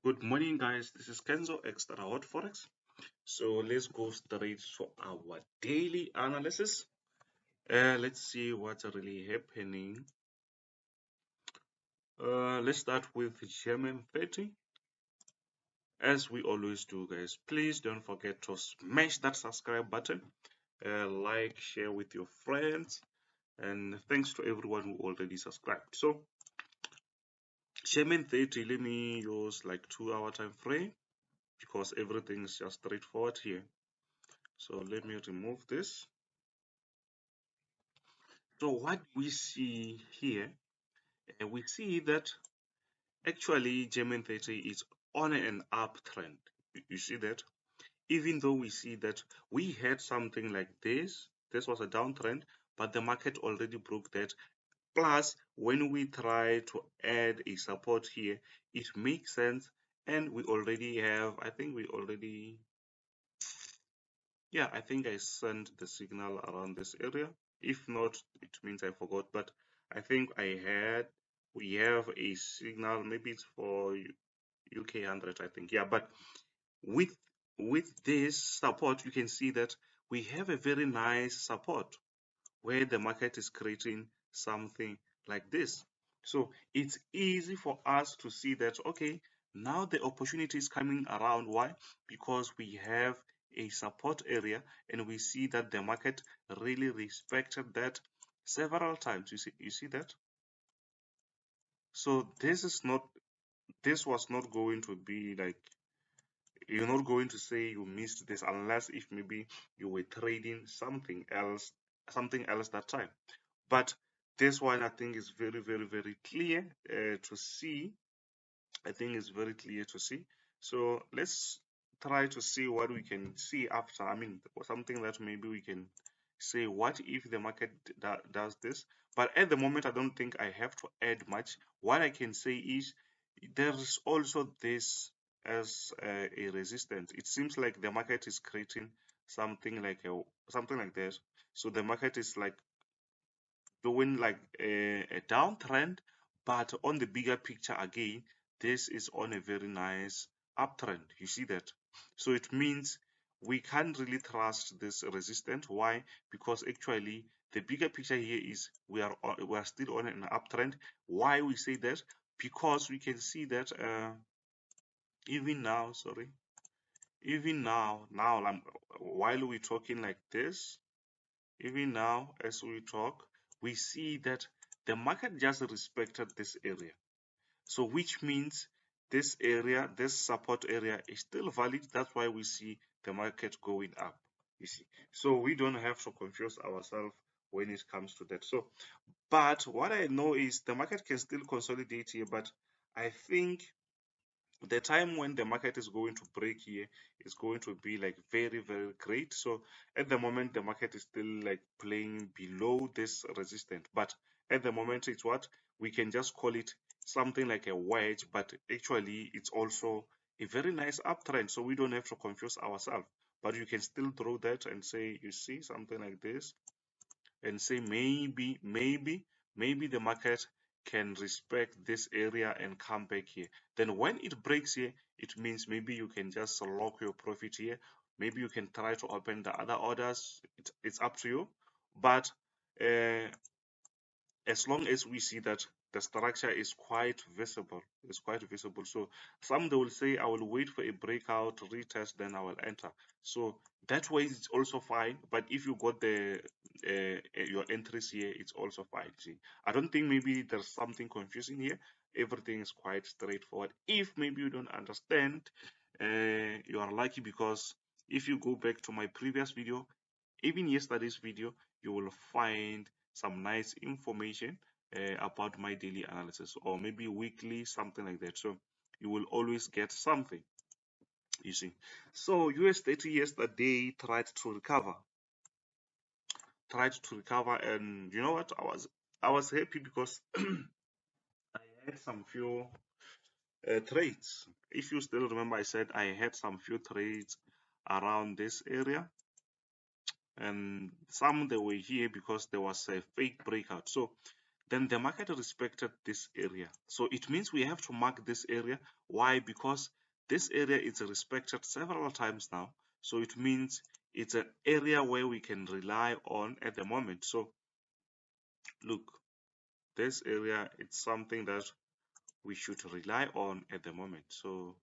Good morning, guys. This is Kenzo Xtrahot Forex. So let's go straight to our daily analysis. Let's see what's really happening. Let's start with GERMAN30. As we always do, guys, please don't forget to smash that subscribe button, like, share with your friends, and thanks to everyone who already subscribed. So GERMAN30, let me use like 2-hour time frame because everything is just straightforward here. So let me remove this. So what we see here, we see that actually GERMAN30 is on an uptrend. You see that? Even though we see that we had something like this was a downtrend, but the market already broke that. Plus, when we try to add a support here, it makes sense. And we already have, I think I think I sent the signal around this area. If not, it means I forgot, but I think we have a signal, maybe it's for UK100, I think. Yeah, but with this support, you can see that we have a very nice support where the market is creating something like this. So it's easy for us to see that, okay, now the opportunity is coming around. Why? Because we have a support area and we see that the market really respected that several times. You see that? So this was not going to be like, you're not going to say you missed this unless if maybe you were trading something else that time. But this one I think is very, very, very clear to see. I think it's very clear to see. So let's try to see what we can see after. I mean, something that maybe we can say, what if the market does this? But at the moment, I don't think I have to add much. What I can say is there's also this as a resistance. It seems like the market is creating something like this. So the market is like doing like a downtrend, but on the bigger picture again, this is on a very nice uptrend. You see that? So it means we can't really trust this resistance. Why? Because actually the bigger picture here is we are still on an uptrend. Why we say that? Because we can see that even now, while we're talking like this, even now as we talk, we see that the market just respected this area. So which means this area, this support area is still valid. That's why we see the market going up. You see, so we don't have to confuse ourselves when it comes to that. So, but what I know is the market can still consolidate here, but I think the time when the market is going to break here is going to be like very, very great. So at the moment the market is still like playing below this resistance, but at the moment it's what we can just call it something like a wedge, but actually it's also a very nice uptrend, so we don't have to confuse ourselves. But you can still draw that and say, you see, something like this, and say maybe the market can respect this area and come back here. Then when it breaks here, it means maybe you can just lock your profit here. Maybe you can try to open the other orders. It's up to you. But as long as we see that the structure is quite visible, so some they will say I will wait for a breakout retest, then I will enter. So that way it's also fine. But if you got the your entries here, it's also fine. See, I don't think maybe there's something confusing here. Everything is quite straightforward. If maybe you don't understand, you are lucky, because if you go back to my previous video, even yesterday's video, you will find some nice information about my daily analysis, or maybe weekly, something like that. So you will always get something, you see. So US30 yesterday tried to recover, and you know what, I was happy because I had some few trades. If you still remember, I said I had some few trades around this area, and some they were here because there was a fake breakout. So then the market respected this area. So it means we have to mark this area. Why? Because this area is respected several times now. So it means it's an area where we can rely on at the moment. So look, this area, it's something that we should rely on at the moment. So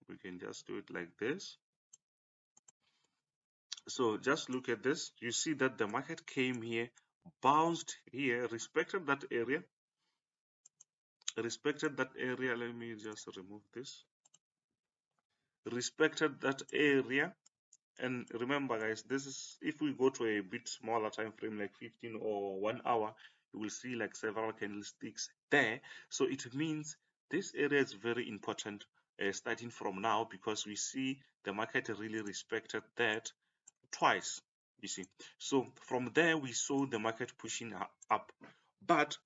we can just do it like this. So just look at this. You see that the market came here, bounced here, respected that area. Let me just remove this. Respected that area. And remember, guys, this is if we go to a bit smaller time frame, like 15 or 1 hour, you will see like several candlesticks there. So it means this area is very important starting from now, because we see the market really respected that twice, you see. So from there we saw the market pushing up, but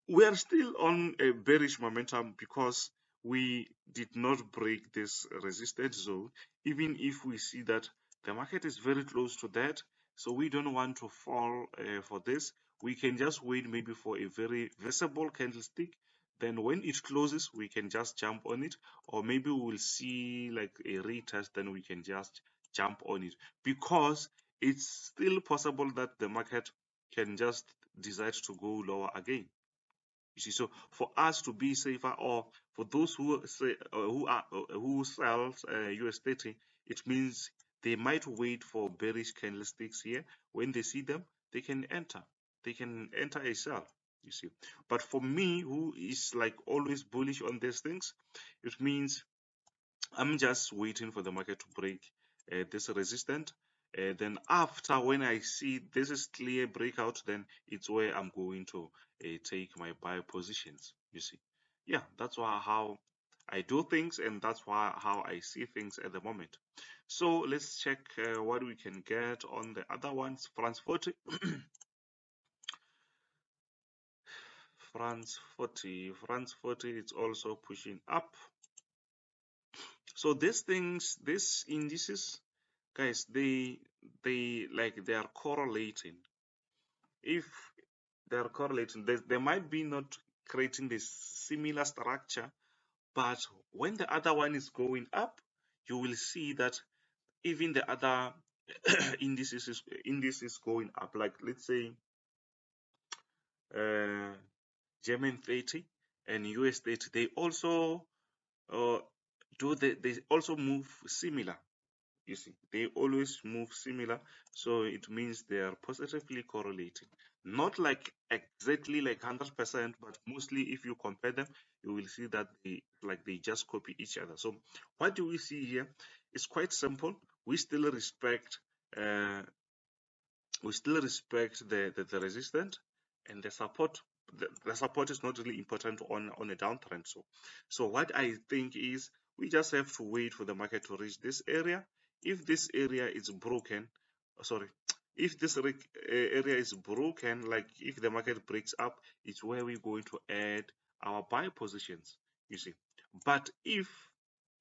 we are still on a bearish momentum because we did not break this resistance zone, even if we see that the market is very close to that. So we don't want to fall for this. We can just wait maybe for a very visible candlestick, then when it closes we can just jump on it, or maybe we will see like a retest, then we can just jump on it, because it's still possible that the market can just decide to go lower again. You see, so for us to be safer, or for those who say who sells US30, it means they might wait for bearish candlesticks here. When they see them, they can enter. They can enter a sell. You see, but for me, who is like always bullish on these things, it means I'm just waiting for the market to break this resistance. Then after, when I see this is clear breakout, then it's where I'm going to take my buy positions. You see, yeah, that's how I do things, and that's how I see things at the moment. So let's check what we can get on the other ones. France40, France40, it's also pushing up. So these things, these indices, guys, they are correlating. If they are correlating, they might be not creating this similar structure, but when the other one is going up, you will see that even the other indices going up. Like let's say GERMAN30 and US30, they also they also move similar. You see, they always move similar, so it means they are positively correlating. Not like exactly like 100%, but mostly if you compare them, you will see that they just copy each other. So what do we see here? It's quite simple. We still respect the resistance and the support. The support is not really important on a downtrend. So what I think is we just have to wait for the market to reach this area. If this area is broken, sorry, if this area is broken, like if the market breaks up, it's where we're going to add our buy positions, you see. But if,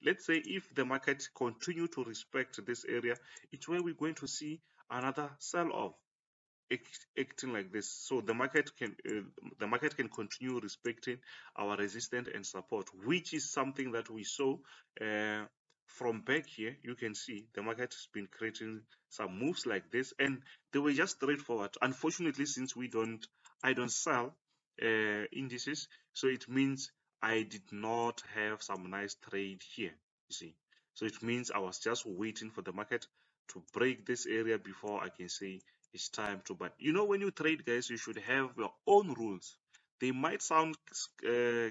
let's say, if the market continue to respect this area, it's where we're going to see another sell off acting like this. So the market can continue respecting our resistance and support, which is something that we saw from back here. You can see the market has been creating some moves like this, and they were just straightforward. Unfortunately, since I don't sell indices, so it means I did not have some nice trade here, you see. So it means I was just waiting for the market to break this area before I can say it's time to buy. You know, when you trade, guys, you should have your own rules. They might sound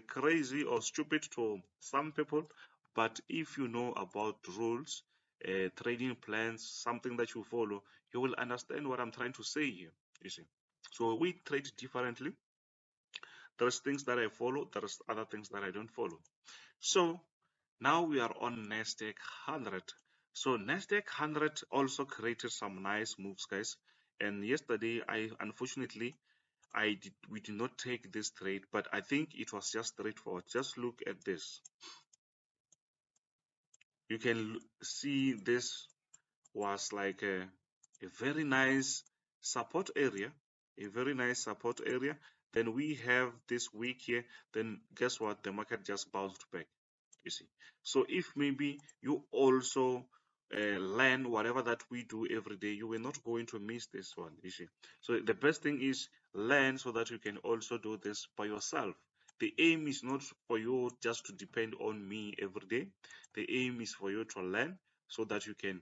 crazy or stupid to some people, but if you know about rules, trading plans, something that you follow, you will understand what I'm trying to say here, you see. So we trade differently. There's things that I follow, there's other things that I don't follow. So now we are on Nasdaq 100. So Nasdaq 100 also created some nice moves, guys. And yesterday, unfortunately we did not take this trade, but I think it was just straightforward. Just look at this. You can see this was like a very nice support area. a very nice support area. Then we have this week here, then guess what, the market just bounced back, you see. So if maybe you also learn whatever that we do every day, you are not going to miss this one, you see. So the best thing is learn so that you can also do this by yourself. The aim is not for you just to depend on me every day. The aim is for you to learn so that you can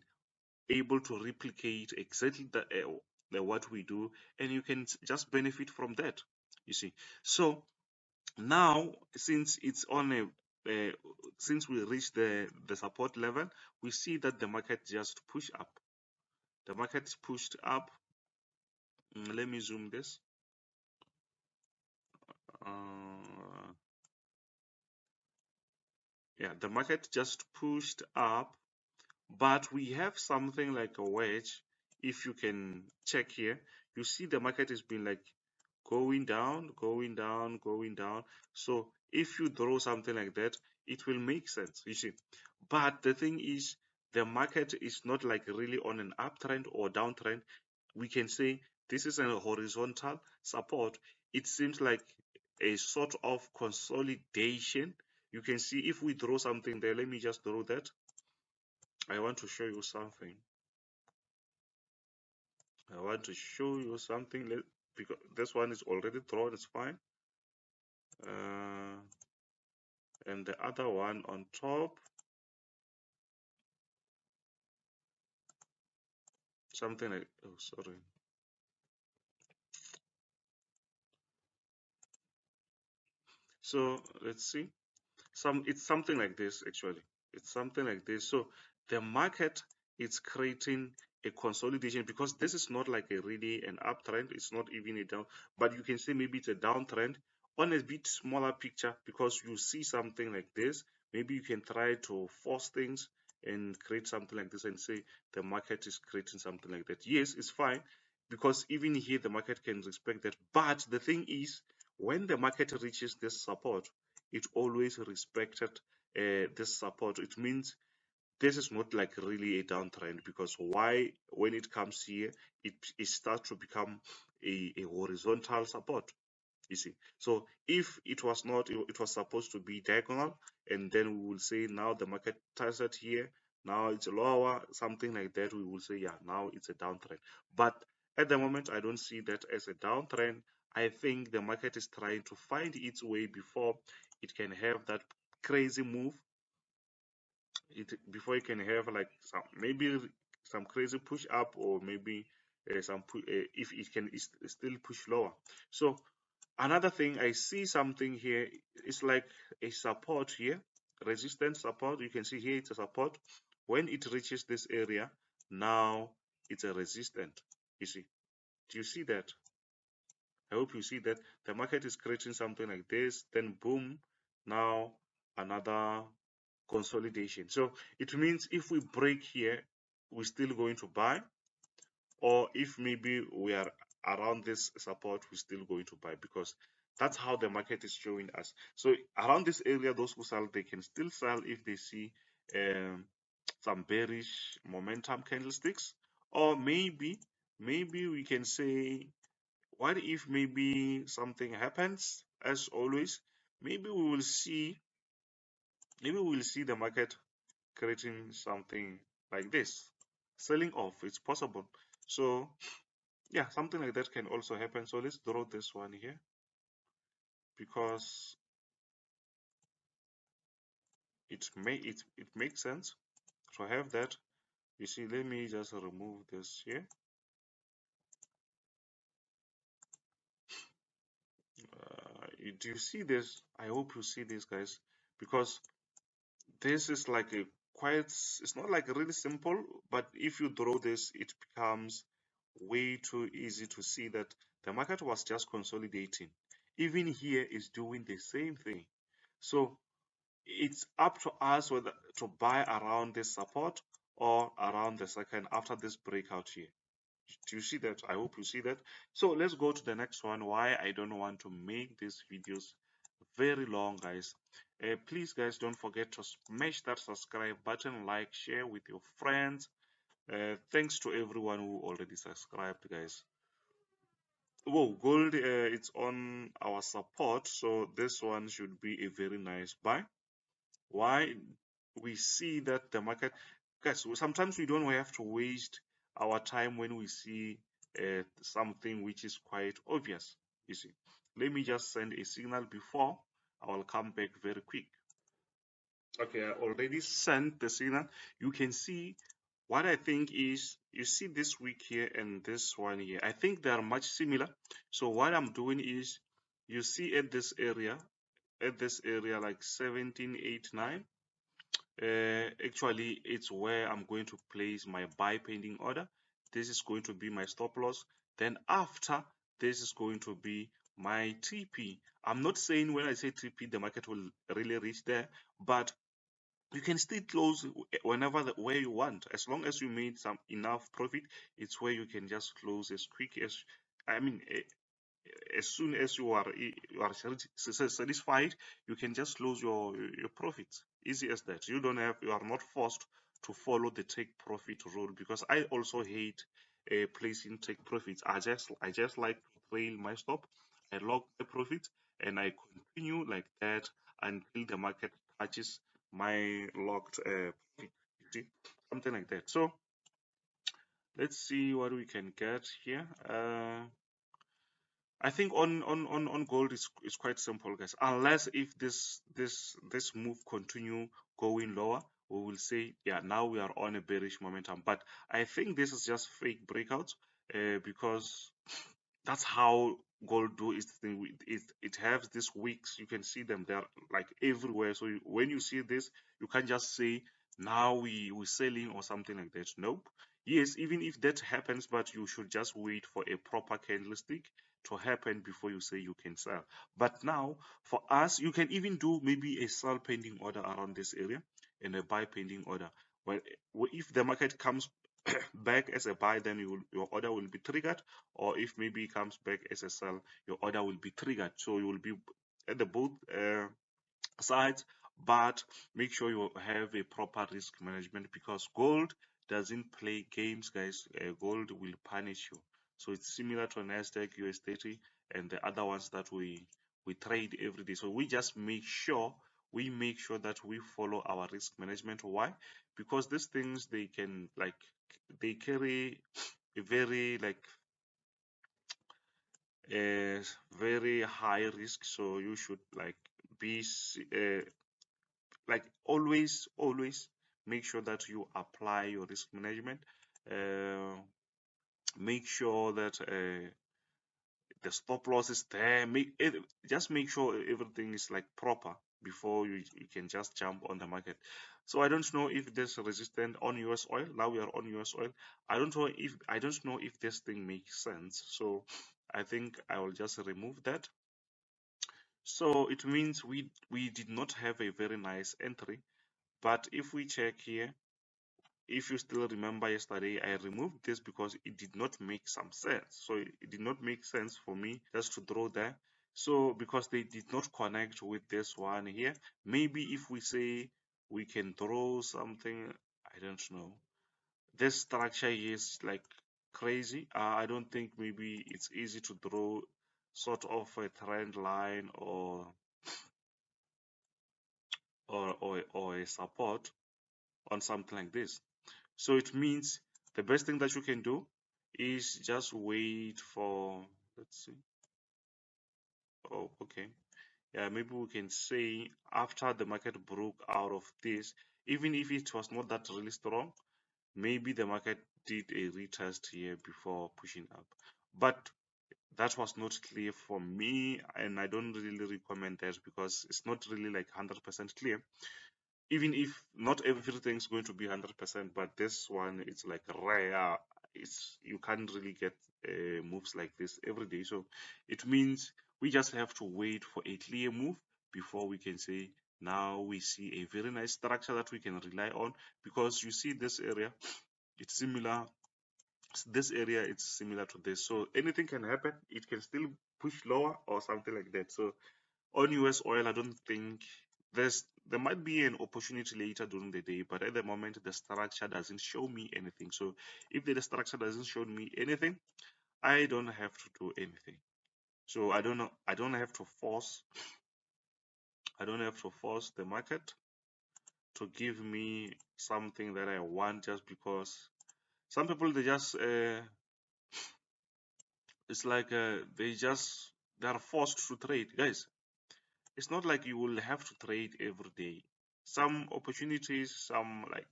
able to replicate exactly the what we do, and you can just benefit from that, you see. So now, since it's on a since we reached the support level, we see that the market just pushed up. The market pushed up. Let me zoom this. uh, yeah, the market just pushed up, but we have something like a wedge. If you can check here, you see the market has been like going down, going down, going down. So if you draw something like that, it will make sense, you see. But the thing is, the market is not like really on an uptrend or downtrend. We can say this is a horizontal support. It seems like a sort of consolidation. You can see if we draw something there, let me just draw that. I want to show you something. I want to show you something. Because this one is already drawn, it's fine. And the other one on top, something like, oh sorry, so let's see, it's something like this. Actually, it's something like this. So the market is creating a consolidation, because this is not like a really an uptrend, it's not even a down, but you can say maybe it's a downtrend on a bit smaller picture. Because you see something like this, maybe you can try to force things and create something like this and say the market is creating something like that. Yes, it's fine, because even here the market can respect that. But the thing is, when the market reaches this support, it always respected this support. It means this is not like really a downtrend, because why, when it comes here, it starts to become a horizontal support, you see. So if it was not, it was supposed to be diagonal, and then we will say now the market tested here, now it's lower, something like that, we will say yeah, now it's a downtrend. But at the moment I don't see that as a downtrend. I think the market is trying to find its way before it can have that crazy move, before you can have like some, maybe some crazy push up, or maybe if it can still push lower. So another thing, I see something here, it's like a support here, resistance support. You can see here it's a support. When it reaches this area, now it's a resistance, you see. Do you see that? I hope you see that the market is creating something like this, then boom, now another consolidation. So it means if we break here, we're still going to buy, or if maybe we are around this support, we're still going to buy, because that's how the market is showing us. So around this area, those who sell, they can still sell if they see some bearish momentum candlesticks. Or maybe we can say, what if maybe something happens? As always, maybe we will see the market creating something like this, selling off. It's possible. So yeah, something like that can also happen. So let's draw this one here, because it makes sense to have that. You see, let me just remove this here. Do you see this? I hope you see this, guys, because this is like a quite, it's not like really simple, but if you draw this, it becomes way too easy to see that the market was just consolidating. Even here is doing the same thing. So it's up to us whether to buy around this support or around the second after this breakout here. Do you see that? I hope you see that. So let's go to the next one. Why I don't want to make these videos very long, guys. Please, guys, don't forget to smash that subscribe button, like, share with your friends. Thanks to everyone who already subscribed, guys. Whoa, gold, it's on our support, so this one should be a very nice buy. Why? We see that the market, guys, sometimes we don't have to waste our time when we see something which is quite obvious. You see, let me just send a signal before I will come back very quick. Okay, I already sent the signal. You can see what I think is, you see this week here and this one here, I think they are much similar. So what I'm doing is, you see at this area, like 1789, actually it's where I'm going to place my buy pending order. This is going to be my stop loss. Then after, this is going to be my TP. I'm not saying when I say TP the market will really reach there, but you can still close whenever where you want, as long as you made some enough profit. It's where you can just close as quick as, I mean, as soon as you are satisfied, you can just close your profits. Easy as that. You are not forced to follow the take profit rule, because I also hate placing take profits. I just like to trail my stop. I lock the profit and I continue like that until the market touches my locked profit. You see, something like that. So let's see what we can get here. I think on gold is quite simple, guys. Unless if this move continue going lower, we will say, yeah, now we are on a bearish momentum. But I think this is just fake breakout, because that's how gold do its thing. It has these wicks. You can see them. They're like everywhere. So when you see this, you can't just say now we're selling or something like that. Nope. Yes, even if that happens, but you should just wait for a proper candlestick to happen before you say you can sell. But now for us, you can even do maybe a sell pending order around this area and a buy pending order. Well, if the market comes back as a buy, then your order will be triggered, or if maybe it comes back as a sell, your order will be triggered. So you will be at the both sides, but make sure you have a proper risk management, because gold doesn't play games, guys. Gold will punish you. So it's similar to Nasdaq US30 and the other ones that we trade every day. So we make sure that we follow our risk management. Why? Because these things, they carry a very a very high risk. So you should be always make sure that you apply your risk management. uh, make sure that the stop loss is there. Just make sure everything is proper before you can just jump on the market. So I don't know if there's a resistance on US oil. Now we are on US oil. I don't know if this thing makes sense. So I think I will just remove that. So it means we did not have a very nice entry. But if we check here, if you still remember yesterday, I removed this because it did not make some sense. So it did not make sense for me just to draw there. So because they did not connect with this one here, maybe if we say we can draw something, I don't know. This structure is like crazy. I don't think maybe it's easy to draw sort of a trend line or a support on something like this. So it means the best thing that you can do is just wait for, let's see. Oh, okay. Yeah, maybe we can say after the market broke out of this, even if it was not that really strong, maybe the market did a retest here before pushing up. But that was not clear for me, and I don't really recommend that because it's not really 100% clear. Even if not everything is going to be 100%, but this one, it's like rare. You can't really get moves like this every day. So it means we just have to wait for a clear move before we can say now we see a very nice structure that we can rely on. Because you see this area, it's similar. This area, it's similar to this. So anything can happen. It can still push lower or something like that. So on US oil, I don't think there might be an opportunity later during the day, but at the moment the structure doesn't show me anything. So if the structure doesn't show me anything, I don't have to do anything. So I don't have to force the market to give me something that I want just because some people they just it's like they are forced to trade, guys. It's not like you will have to trade every day. Some opportunities, some like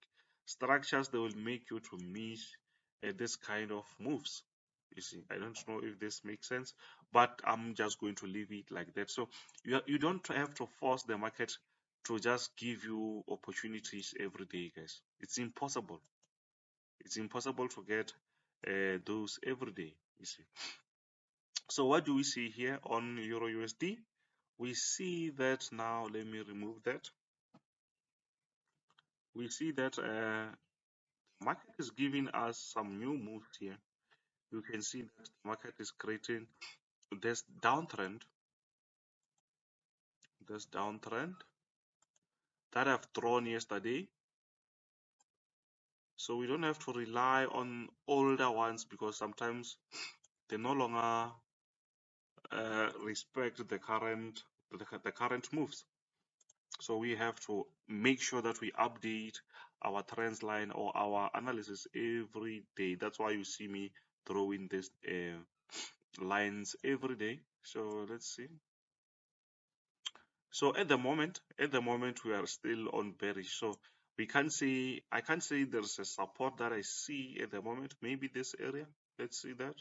structures, they will make you to miss this kind of moves. You see, I don't know if this makes sense, but I'm just going to leave it like that. So you don't have to force the market to just give you opportunities every day, guys. It's impossible. It's impossible to get those every day. You see. So what do we see here on Euro USD? We see that now. Let me remove that. We see that market is giving us some new moves here. You can see that the market is creating this downtrend that I've drawn yesterday. So we don't have to rely on older ones because sometimes they no longer respect the current moves. So we have to make sure that we update our trends line or our analysis every day. That's why you see me drawing these lines every day. So let's see. So at the moment we are still on bearish. So I can't say there's a support that I see at the moment. Maybe this area. Let's see that.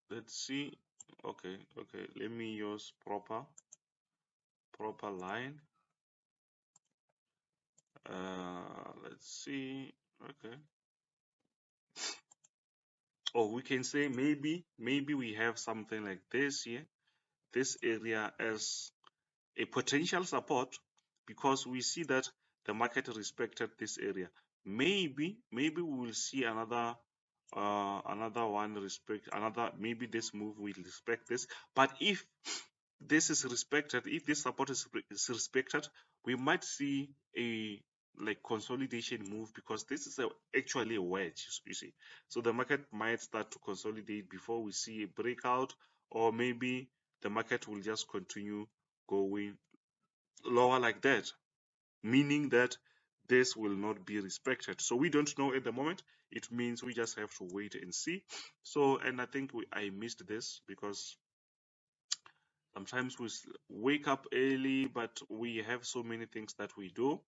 Let's see. Okay. Let me use proper line. Let's see. Okay. Or we can say maybe we have something like this here, this area as a potential support, because we see that the market respected this area. Maybe we will see another maybe this move will respect this. But if this is respected, if this support is respected, we might see a like consolidation move, because this is actually a wedge, you see. So the market might start to consolidate before we see a breakout, or maybe the market will just continue going lower like that, meaning that this will not be respected. So we don't know at the moment. It means we just have to wait and see. So, and I think I missed this because sometimes we wake up early, but we have so many things that we do.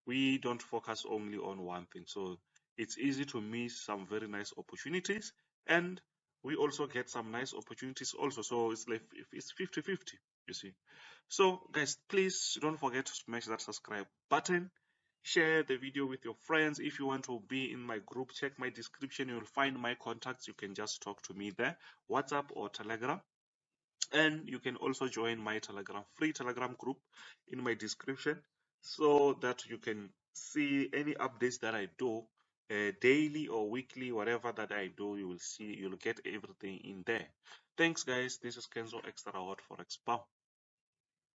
We don't focus only on one thing. So it's easy to miss some very nice opportunities, and we also get some nice opportunities also. So it's like it's 50-50, you see. So guys, please don't forget to smash that subscribe button. Share the video with your friends. If you want to be in my group, check my description. You'll find my contacts. You can just talk to me there, WhatsApp or Telegram. And you can also join my free telegram group in my description, so that you can see any updates that I do daily or weekly. Whatever that I do, you will see, you'll get everything in there. Thanks guys, this is Kenzo Xtrahot Forex. Bye.